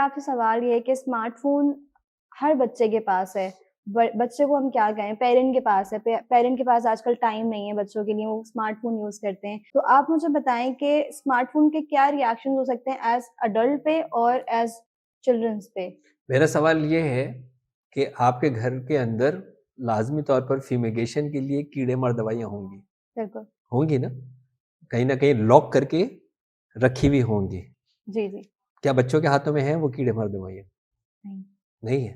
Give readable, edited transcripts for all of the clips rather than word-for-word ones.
आपसे सवाल ये है कि स्मार्टफ़ोन हर बच्चे के पास है। बच्चे को हम क्या कहें, पेरेंट के पास है। पेरेंट के पास आजकल टाइम नहीं है बच्चों के लिए, वो स्मार्टफ़ोन यूज़ करते हैं। तो आप मुझे बताएँ कि स्मार्टफ़ोन के क्या रिएक्शंस हो सकते हैं एज़ अडल्ट पे और एज़ चिल्ड्रंस पे? मेरा सवाल ये है कि आपके घर के अंदर लाज़मी तौर पर फ्यूमिगेशन के लिए कीड़े-मार दवाइयाँ होंगी, बिल्कुल। होंगी ना? कहीं न कहीं लॉक करके रखी हुई होंगी। जी, जी। क्या बच्चों के हाथों में हैं वो कीड़े-मार दवाइयाँ? नहीं। नहीं है।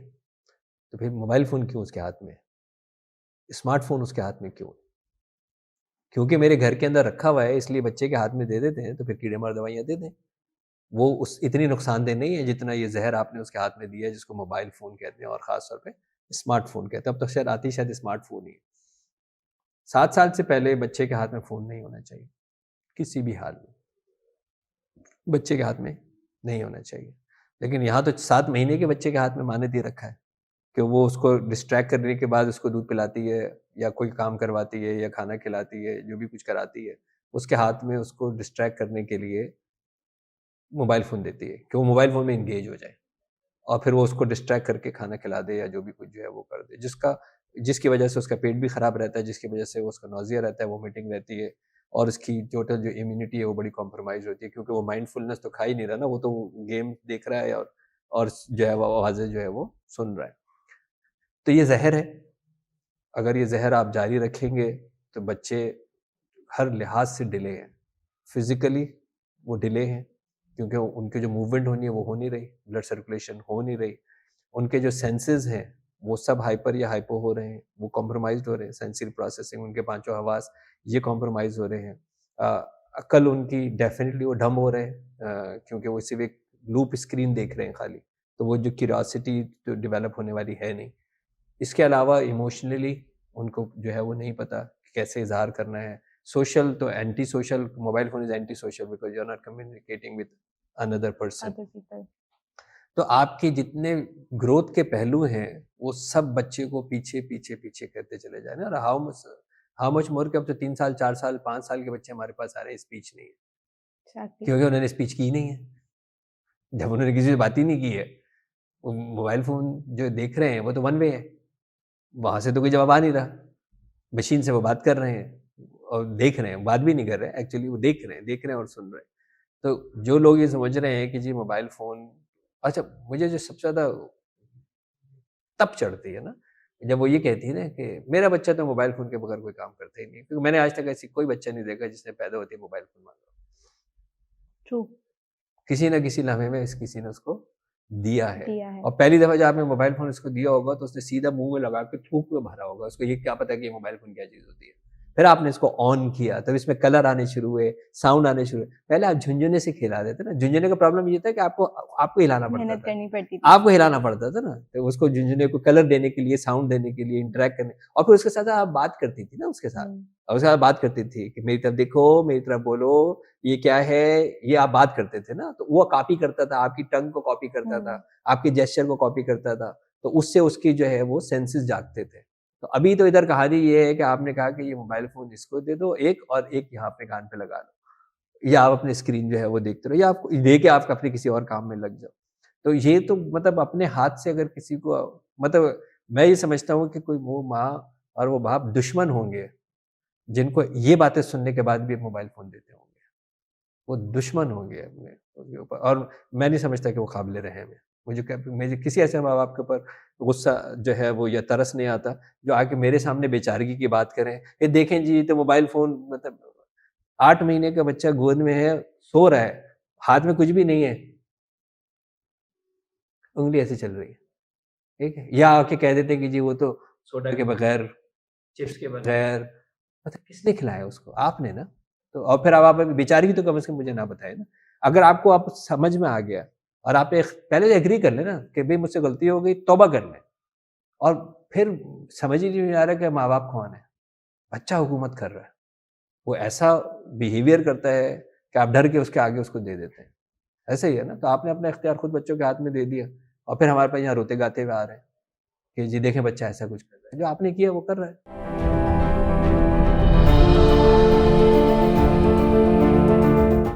तो फिर मोबाइल फ़ोन क्यों उसके हाथ में है? स्मार्टफ़ोन उसके हाथ में क्यों है? क्योंकि मेरे घर के अंदर रखा हुआ है इसलिए बच्चे के हाथ में दे देते हैं, तो फिर कीड़े-मार दवाइयाँ दे दें। वो उस इतनी नुकसानदेह नहीं है जितना ये ज़हर आपने उसके हाथ में दिया है जिसको मोबाइल फ़ोन कहते हैं और ख़ास तौर पे स्मार्टफ़ोन कहते हैं। अब तो शायद आती शायद स्मार्टफ़ोन ही है। 7 साल से पहले बच्चे के हाथ में फ़ोन नहीं होना चाहिए, किसी भी हाल में। बच्चे के हाथ में नहीं होना चाहिए। लेकिन यहाँ तो 7 महीने के बच्चे के हाथ में माँ ने दे रखा है कि वो उसको डिस्ट्रैक्ट करने के बाद उसको दूध पिलाती है या कोई काम करवाती है या खाना खिलाती है, जो भी कुछ कराती है, उसके हाथ में उसको डिस्ट्रैक्ट करने के लिए मोबाइल फ़ोन देती है कि वो मोबाइल फ़ोन में एंगेज हो जाए। और फिर वो उसको डिस्ट्रैक्ट करके खाना खिला दे या जो भी कुछ जो है वो कर दे। जिसकी वजह से उसका पेट भी खराब रहता है, जिसकी वजह से वो उसका नौसिया रहता है, वोमिटिंग रहती है और उसकी टोटल जो इम्यूनिटी है वो बड़ी कॉम्प्रोमाइज़ होती है क्योंकि वो माइंडफुलनेस तो खा ही नहीं रहा ना, वो तो गेम देख रहा है और जो है वो आवाज़ें जो है वो सुन रहा है। तो ये ज़हर है, अगर ये ज़हर आप जारी रखेंगे तो बच्चे हर लिहाज से डिले हैं। फिज़िकली वो डिले हैं क्योंकि उनकी जो मूवमेंट होनी है वो हो नहीं रही, ब्लड सर्कुलेशन हो नहीं रही। उनके जो सेंसेस हैं, वो सब हाइपर या हाइपो हो रहे हैं, वो कॉम्प्रोमाइज़्ड हो रहे हैं, सेंसरी प्रोसेसिंग उनके पाँचों हवास ये कॉम्प्रोमाइज़ हो रहे हैं। अक्ल उनकी डेफ़िनिटली वो डंब हो रहे हैं क्योंकि वो सिर्फ़ एक लूप स्क्रीन देख रहे हैं खाली, तो वो जो क्यूरियोसिटी जो डेवलप होने वाली है नहीं। इसके अलावा इमोशनली उनको जो है वो नहीं पता कि कैसे इज़हार करना है। सोशल तो anti social mobile phone is anti social because you are not communicating with another person. Other people. तो आपके जितने ग्रोथ के पहलू हैं, वो सब बच्चे को पीछे, पीछे, पीछे करते चले जा रहे हैं और हाउ मच मोर कि अब तो 3 साल, 4 साल, 5 साल के बच्चे हमारे पास आ रहे हैं, स्पीच नहीं है। एग्ज़ैक्टली। क्योंकि उन्होंने स्पीच की ही नहीं है। जब उन्होंने किसी से बात ही नहीं की है, वो मोबाइल फ़ोन जो देख रहे हैं, वो तो वन वे है। वहाँ से तो कोई जवाब आ नहीं रहा। मशीन से वो बात कर रहे हैं और देख रहे हैं, बात भी नहीं कर रहे हैं, एक्चुअली वो देख रहे हैं और सुन रहे हैं। तो जो लोग ये समझ रहे हैं कि जी मोबाइल फ़ोन अच्छा मुझे जो सबसे ज़्यादा तब चढ़ती है ना, जब वो ये कहती है ना कि मेरा बच्चा तो मोबाइल फ़ोन के बगैर कोई काम करता ही नहीं है, क्योंकि मैंने आज तक ऐसी कोई बच्चा नहीं देखा जिसने पैदा होते ही मोबाइल फ़ोन माँगा। ट्रू। किसी न किसी लम्हे में किसी ने उसको दिया है दिया है। और पहली दफ़ा जब आपने मोबाइल फ़ोन उसको दिया होगा तो उसने सीधा मुँह में लगा के थूक के भरा होगा, उसको ये क्या पता कि ये मोबाइल फ़ोन क्या चीज़ होती है। फिर आपने इसको ऑन किया, तब इसमें कलर आने शुरू हुए, साउंड आने शुरू हुए। पहले आप झुनझुने से खिला देते ना, झुनझुने का प्रॉब्लम ये था कि आपको आपको हिलाना पड़ता मेहनत था। करनी पड़ती थी। आपको हिलाना पड़ता था ना, तो उसको झुनझुने को कलर देने के लिए, साउंड देने के लिए, इंटरैक्ट करने और फिर उसके साथ आप बात करती थी ना उसके साथ। हुँ। और उसके साथ बात करती थी कि मेरी तरफ देखो, मेरी तरफ बोलो, ये क्या है? ये आप बात करते थे ना, तो वो कॉपी करता था, आपकी टंग को कॉपी करता था, हुँ। आपके जेस्चर को कॉपी करता था, तो उससे उसकी जो है वो सेंसेस जागते थे। तो अभी तो इधर कहानी ये है कि आपने कहा कि ये मोबाइल फ़ोन इसको दे दो एक और एक यहाँ अपने कान पे लगा लो। या आप अपनी स्क्रीन जो है वो देखते रहो या आप दे के आप अपने किसी और काम में लग जाओ। तो ये तो मतलब अपने हाथ से अगर किसी को मतलब मैं ये समझता हूँ कि कोई वो माँ और वो बाप दुश्मन होंगे, जिनको ये बातें सुनने के बाद भी मोबाइल फ़ोन देते होंगे। वो दुश्मन होंगे अपने उसके ऊपर और मैं नहीं समझता कि वो काबिल रहम है। मुझे किसी ऐसे माँ-बाप के ऊपर गुस्सा जो है वो या तरस नहीं आता, जो आके मेरे सामने बेचारगी की बात करें। ये देखें जी, ये तो मोबाइल फ़ोन मतलब 8 महीने का बच्चा गोद में है, सो रहा है, हाथ में कुछ भी नहीं है, उँगली ऐसे चल रही है, ठीक है? या आके कह देते हैं कि जी वो तो सोडा के बगैर, चिप्स के बगैर मतलब किसने खिलाया उसको? आपने ना। तो और फिर अब आप बेचारी तो कम से कम मुझे ना बताएँ ना। अगर आपको आप समझ में आ गया और आप एक पहले तो एग्री कर लें ना कि भई मुझसे गलती हो गई, तौबा कर लें और फिर समझ ही नहीं आ रहा कि माँ-बाप कौन है? बच्चा हुकूमत कर रहा है। वो ऐसा बिहेवियर करता है कि आप डर के उसके आगे उसको दे देते हैं। ऐसा ही है ना? तो आपने अपना इख्तियार खुद बच्चों के हाथ में दे दिया और फिर हमारे पास यहाँ रोते-गाते हुए आ रहे हैं कि जी देखें बच्चा ऐसा कुछ कर रहा है। जो आपने किया वो कर रहा है।